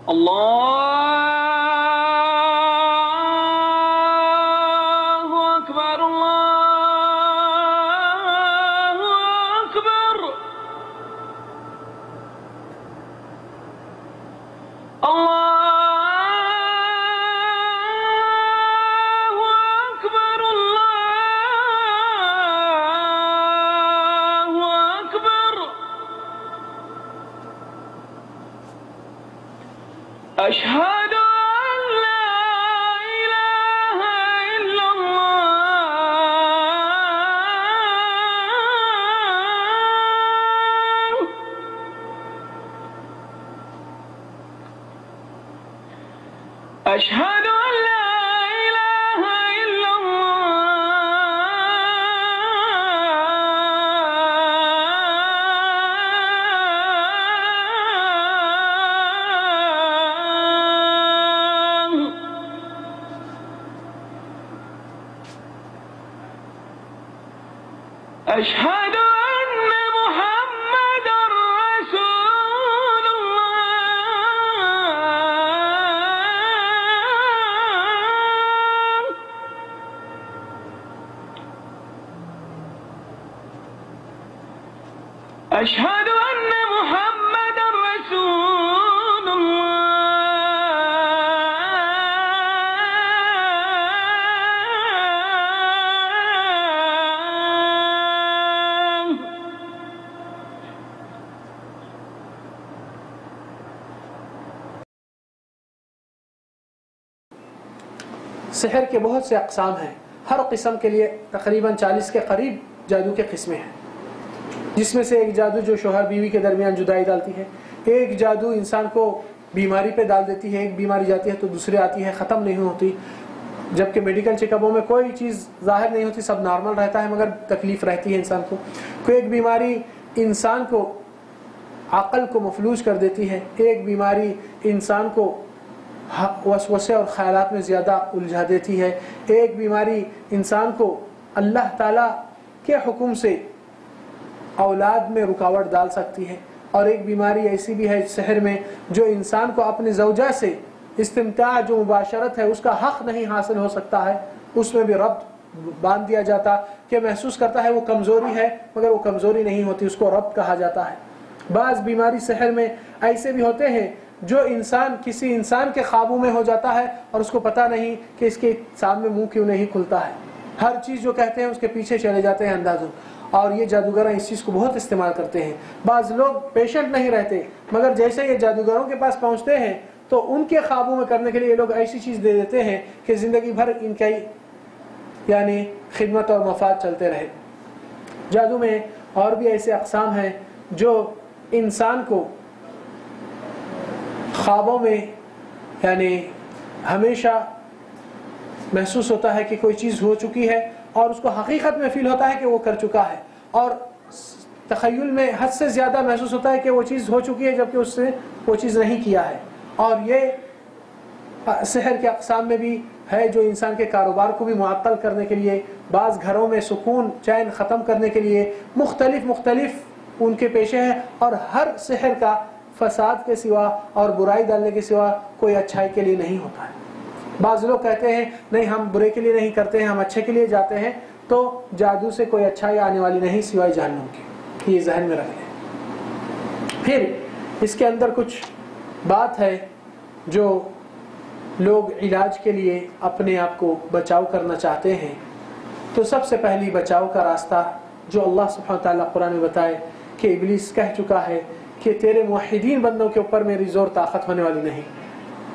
الله أكبر الله أكبر الله أكبر الله أكبر أشهد أن لا إله إلا الله أشهد أن لا إله إلا الله أشهد أن محمدا رسول الله أشهد أن محمدا رسول الله سحر کے بہت سے اقسام ہیں. ہر قسم کے لیے تقریباً 40 کے قریب جادو کے قسمیں ہیں، جس میں سے ایک جادو جو شوہر بیوی کے درمیان جدائی ڈالتی ہے، ایک جادو انسان کو بیماری پہ ڈال دیتی ہے، ایک بیماری جاتی ہے تو دوسری آتی ہے، ختم نہیں ہوتی، جبکہ میڈیکل چیک اپوں میں کوئی چیز ظاہر نہیں ہوتی، سب نارمل رہتا ہے مگر تکلیف رہتی ہے انسان کو. کوئی ایک بیماری انسان کو عقل کو مفلوج کر دیتی ہے، ایک بیماری انسان کو وسوسے اور خیالات میں زیادہ الجھا دیتی ہے، ایک بیماری انسان کو اللہ تعالیٰ کے حکم سے اولاد میں رکاوٹ ڈال سکتی ہے، اور ایک بیماری ایسی بھی ہے سحر میں جو انسان کو اپنی زوجہ سے استمتاع جو مباشرت ہے اس کا حق نہیں حاصل ہو سکتا ہے، اس میں بھی ربط باندھ دیا جاتا کہ محسوس کرتا ہے وہ کمزوری ہے مگر وہ کمزوری نہیں ہوتی، اس کو ربط کہا جاتا ہے. بعض بیماری سحر میں ایسے بھی ہوتے ہیں جو انسان کسی انسان کے قابو میں ہو جاتا ہے اور اس کو پتہ نہیں کہ اس کے سامنے منہ کیوں نہیں کھلتا ہے، ہر چیز جو کہتے ہیں اس کے پیچھے چلے جاتے ہیں اندازوں، اور یہ جادوگر اس چیز کو بہت استعمال کرتے ہیں. بعض لوگ پیشنٹ نہیں رہتے مگر جیسے یہ جادوگروں کے پاس پہنچتے ہیں تو ان کے قابو میں کرنے کے لیے یہ لوگ ایسی چیز دے دیتے ہیں کہ زندگی بھر ان کی یعنی خدمت اور مفاد چلتے رہے. جادو میں اور بھی ایسے اقسام ہیں جو انسان کو خوابوں میں یعنی ہمیشہ محسوس ہوتا ہے کہ کوئی چیز ہو چکی ہے اور اس کو حقیقت میں فیل ہوتا ہے کہ وہ کر چکا ہے، اور تخیل میں حد سے زیادہ محسوس ہوتا ہے کہ وہ چیز ہو چکی ہے جبکہ اس نے وہ چیز نہیں کیا ہے. اور یہ سحر کے اقسام میں بھی ہے جو انسان کے کاروبار کو بھی معطل کرنے کے لیے، بعض گھروں میں سکون چین ختم کرنے کے لیے مختلف ان کے پیشے ہیں، اور ہر سحر کا فساد کے سوا اور برائی ڈالنے کے سوا کوئی اچھائی کے لیے نہیں ہوتا ہے. بعض لوگ کہتے ہیں نہیں ہم برے کے لیے نہیں کرتے ہیں، ہم اچھے کے لیے جاتے ہیں، تو جادو سے کوئی اچھائی آنے والی نہیں سوائے جہنم کی، یہ ذہن میں رکھ لیں. پھر اس کے اندر کچھ بات ہے جو لوگ علاج کے لیے اپنے آپ کو بچاؤ کرنا چاہتے ہیں. تو سب سے پہلی بچاؤ کا راستہ جو اللہ سبحانہ وتعالیٰ قرآن میں بتائے کہ ابلیس کہہ چکا ہے کہ تیرے موحدین بندوں کے اوپر میری زور طاقت ہونے والی نہیں،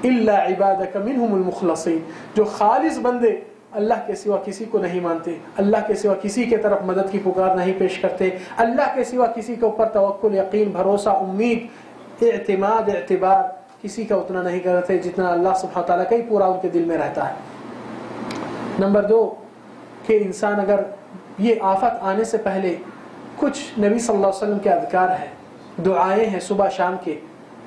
الا عبادک منہم المخلصین، جو خالص بندے اللہ کے سوا کسی کو نہیں مانتے، اللہ کے سوا کسی کے طرف مدد کی پکار نہیں پیش کرتے، اللہ کے سوا کسی کے اوپر توکل، یقین، بھروسہ، امید، اعتماد، اعتبار کسی کا اتنا نہیں کرتے جتنا اللہ سبحانہ تعالیٰ کا ہی پورا ان کے دل میں رہتا ہے. نمبر 2 کہ انسان اگر یہ آفت آنے سے پہلے کچھ نبی صلی اللہ علیہ وسلم کے اذکار ہیں، دعائیں ہیں صبح شام کے،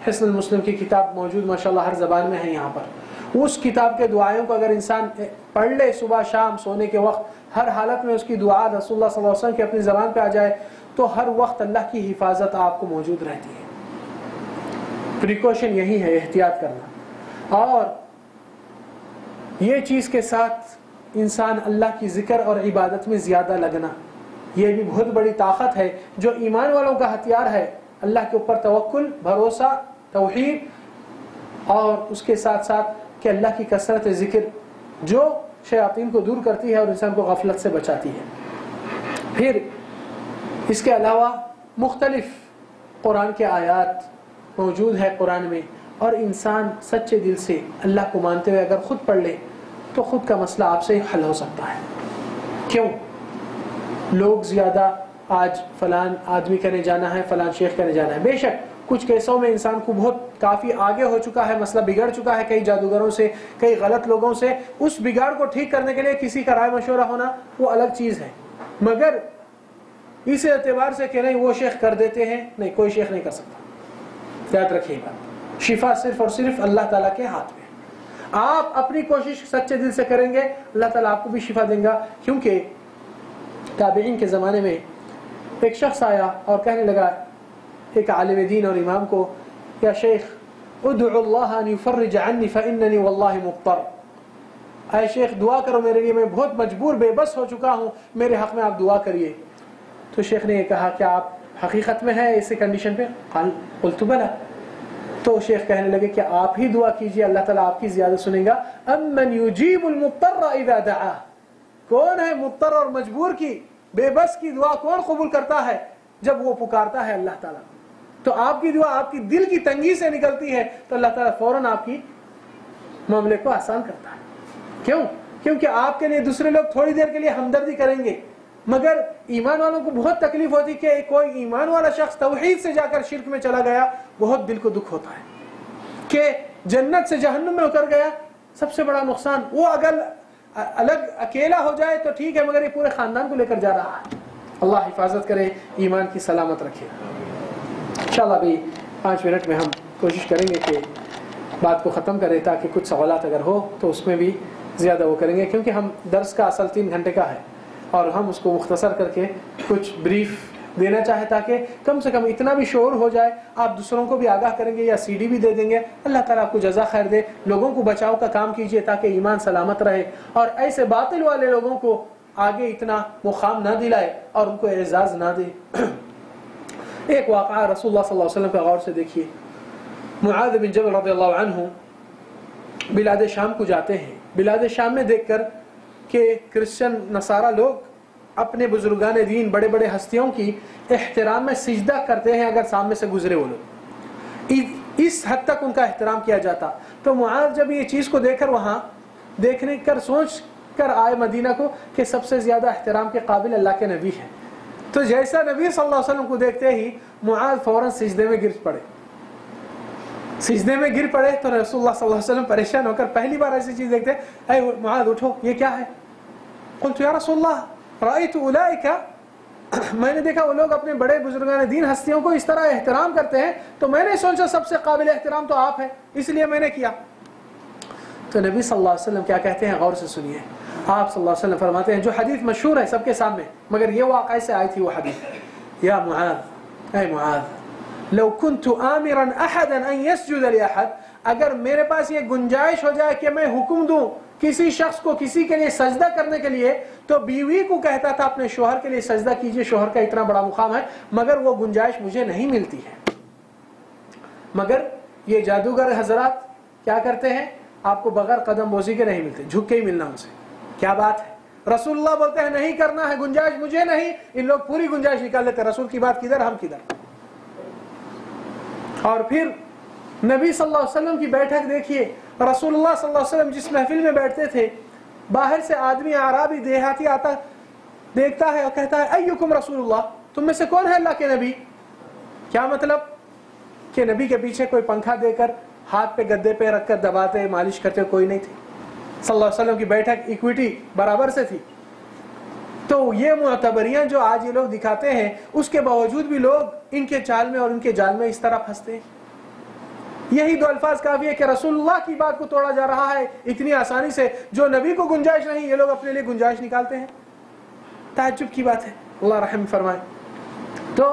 حسن المسلم کی کتاب موجود ماشاءاللہ ہر زبان میں ہے یہاں پر، اس کتاب کے دعائوں کو اگر انسان پڑھ لے صبح شام سونے کے وقت، ہر حالت میں اس کی دعا رسول اللہ صلی اللہ علیہ وسلم کی اپنی زبان پہ آ جائے تو ہر وقت اللہ کی حفاظت آپ کو موجود رہتی ہے. پریکاشن یہی ہے، احتیاط کرنا، اور یہ چیز کے ساتھ انسان اللہ کی ذکر اور عبادت میں زیادہ لگنا، یہ بھی بہت بڑی طاقت ہے جو ایمان والوں کا ہتھیار ہے۔ اللہ کے اوپر توکل، بھروسہ، توحید، اور اس کے ساتھ ساتھ کہ اللہ کی کثرت ذکر جو شیاطین کو دور کرتی ہے اور انسان کو غفلت سے بچاتی ہے۔ پھر اس کے علاوہ مختلف قرآن کے آیات موجود ہے قرآن میں، اور انسان سچے دل سے اللہ کو مانتے ہوئے اگر خود پڑھ لے تو خود کا مسئلہ آپ سے حل ہو سکتا ہے۔ کیوں؟ لوگ زیادہ آج فلان آدمی کرنے جانا ہے، فلان شیخ کرنے جانا ہے، بے شک کچھ کیسوں میں انسان کو بہت کافی آگے ہو چکا ہے، مسئلہ بگڑ چکا ہے کئی جادوگروں سے، کئی غلط لوگوں سے، اس بگاڑ کو ٹھیک کرنے کے لیے کسی کا رائے مشورہ ہونا وہ الگ چیز ہے، مگر اس اعتبار سے کہ نہیں وہ شیخ کر دیتے ہیں، نہیں، کوئی شیخ نہیں کر سکتا۔ یاد رکھیے گا، شفا صرف اور صرف اللہ تعالیٰ کے ہاتھ میں۔ آپ اپنی کوشش سچے دل سے کریں گے، اللہ تعالیٰ آپ کو بھی شفا دیں گا۔ کیونکہ تابعین کے زمانے میں ایک شخص آیا اور کہنے لگا ایک عالم دین اور امام کو، یا شیخ ادعو اللہ ان یفرج عنی فاننی واللہ مضطر، اے شیخ دعا کرو میرے لیے، میں بہت مجبور بے بس ہو چکا ہوں، میرے حق میں آپ دعا کریے۔ تو شیخ نے یہ کہا کہ آپ حقیقت میں ہیں اسی کنڈیشن پہ؟ قلت بلا۔ تو شیخ کہنے لگے کہ آپ ہی دعا کیجئے، اللہ تعالیٰ آپ کی زیادہ سنیں گا۔ امن یجیب المضطر اذا دعا، کون ہے مضطر اور مجبور کی، بے بس کی دعا کون قبول کرتا ہے جب وہ پکارتا ہے اللہ تعالیٰ؟ تو آپ کی دعا آپ کی دل کی تنگی سے نکلتی ہے تو اللہ تعالیٰ فوراً آپ کی معاملے کو آسان کرتا ہے۔ کیوں؟ کیونکہ آپ کے لیے دوسرے لوگ تھوڑی دیر کے لیے ہمدردی کریں گے، مگر ایمان والوں کو بہت تکلیف ہوتی کہ کوئی ایمان والا شخص توحید سے جا کر شرک میں چلا گیا، بہت دل کو دکھ ہوتا ہے کہ جنت سے جہنم میں اتر گیا، سب سے بڑا نقصان۔ وہ اگر الگ اکیلا ہو جائے تو ٹھیک ہے، مگر یہ پورے خاندان کو لے کر جا رہا ہے۔ اللہ حفاظت کرے، ایمان کی سلامت رکھے۔ انشاءاللہ ابھی 5 منٹ میں ہم کوشش کریں گے کہ بات کو ختم کریں، تاکہ کچھ سوالات اگر ہو تو اس میں بھی زیادہ وہ کریں گے، کیونکہ ہم درس کا اصل 3 گھنٹے کا ہے اور ہم اس کو مختصر کر کے کچھ بریف دینا چاہے تاکہ کم سے کم اتنا بھی شعور ہو جائے، آپ دوسروں کو بھی آگاہ کریں گے یا CD بھی دے دیں گے۔ اللہ تعالیٰ آپ کو جزا خیر دے، لوگوں کو بچاؤ کا کام کیجئے تاکہ ایمان سلامت رہے، اور ایسے باطل والے لوگوں کو آگے اتنا مقام نہ دلائے اور ان کو اعزاز نہ دے۔ ایک واقعہ رسول اللہ صلی اللہ علیہ وسلم کا غور سے دیکھیے۔ معاذ بن جبل رضی اللہ عنہ بلاد شام کو جاتے ہیں، بلاد شام میں دیکھ کر کہ کرسچن نصارہ لوگ اپنے بزرگان دین، بڑے بڑے ہستیوں کی احترام میں سجدہ کرتے ہیں اگر سامنے سے گزرے وہ لوگ، اس حد تک ان کا احترام کیا جاتا۔ تو معاذ جب یہ چیز کو دیکھ کر وہاں دیکھنے کر سوچ کر آئے مدینہ کو کہ سب سے زیادہ احترام کے قابل اللہ کے نبی ہیں، تو جیسا نبی صلی اللہ علیہ وسلم کو دیکھتے ہی معاذ فوراً سجدے میں گر پڑے۔ سجدے میں گر پڑے تو رسول اللہ صلی اللہ علیہ وسلم پریشان ہو کر، پہلی بار ایسی چیز دیکھتے، اے معاذ اٹھو، یہ کیا ہے؟ قلت یا رسول اللہ رأیت اولئک، میں نے دیکھا وہ لوگ اپنے بڑے بزرگان دین ہستیوں کو اس طرح احترام کرتے ہیں، تو میں نے سوچا سب سے قابل احترام تو آپ ہیں، اس لیے میں نے کیا۔ تو نبی صلی اللہ علیہ وسلم کیا کہتے ہیں، غور سے سنیے۔ آپ صلی اللہ علیہ وسلم فرماتے ہیں، جو حدیث مشہور ہے سب کے سامنے، مگر یہ واقعے سے آئی تھی وہ حدیث، یا معاذ، اے معاذ، لو كنت آمرا احدا ان يسجد لاحد، اگر میرے پاس یہ گنجائش ہو جائے کہ میں حکم دوں کسی شخص کو کسی کے لیے سجدہ کرنے کے لیے، تو بیوی کو کہتا تھا اپنے شوہر کے لیے سجدہ کیجئے، شوہر کا اتنا بڑا مقام ہے، مگر وہ گنجائش مجھے نہیں ملتی ہے۔ مگر یہ جادوگر حضرات کیا کرتے ہیں، آپ کو بغیر قدم بوسی کے نہیں ملتے، جھک کے ہی ملنا ان سے۔ کیا بات ہے، رسول اللہ بولتے ہیں نہیں کرنا ہے، گنجائش مجھے نہیں، ان لوگ پوری گنجائش نکال لیتے، رسول کی بات کدھر، ہم کدھر۔ اور پھر نبی صلی اللہ علیہ وسلم کی بیٹھک دیکھیے، رسول اللہ صلی اللہ علیہ وسلم جس محفل میں بیٹھتے تھے، باہر سے آدمی اعرابی دیہاتی آتا دیکھتا ہے اور کہتا ہے ایکم رسول اللہ، تم میں سے کون ہے اللہ کے نبی؟ کیا مطلب کہ نبی کے پیچھے کوئی پنکھا دے کر ہاتھ پہ گدے پہ رکھ کر دباتے مالش کرتے کوئی نہیں تھی، صلی اللہ علیہ وسلم کی بیٹھک ایکویٹی برابر سے تھی۔ تو یہ معتبریاں جو آج یہ لوگ دکھاتے ہیں، اس کے باوجود بھی لوگ ان کے چال میں اور ان کے جال میں اس طرح پھنستے ہیں۔ یہی 2 الفاظ کافی ہے کہ رسول اللہ کی بات کو توڑا جا رہا ہے اتنی آسانی سے، جو نبی کو گنجائش نہیں، یہ لوگ اپنے لیے گنجائش نکالتے ہیں۔ تعجب کی بات ہے، اللہ رحم فرمائے۔ تو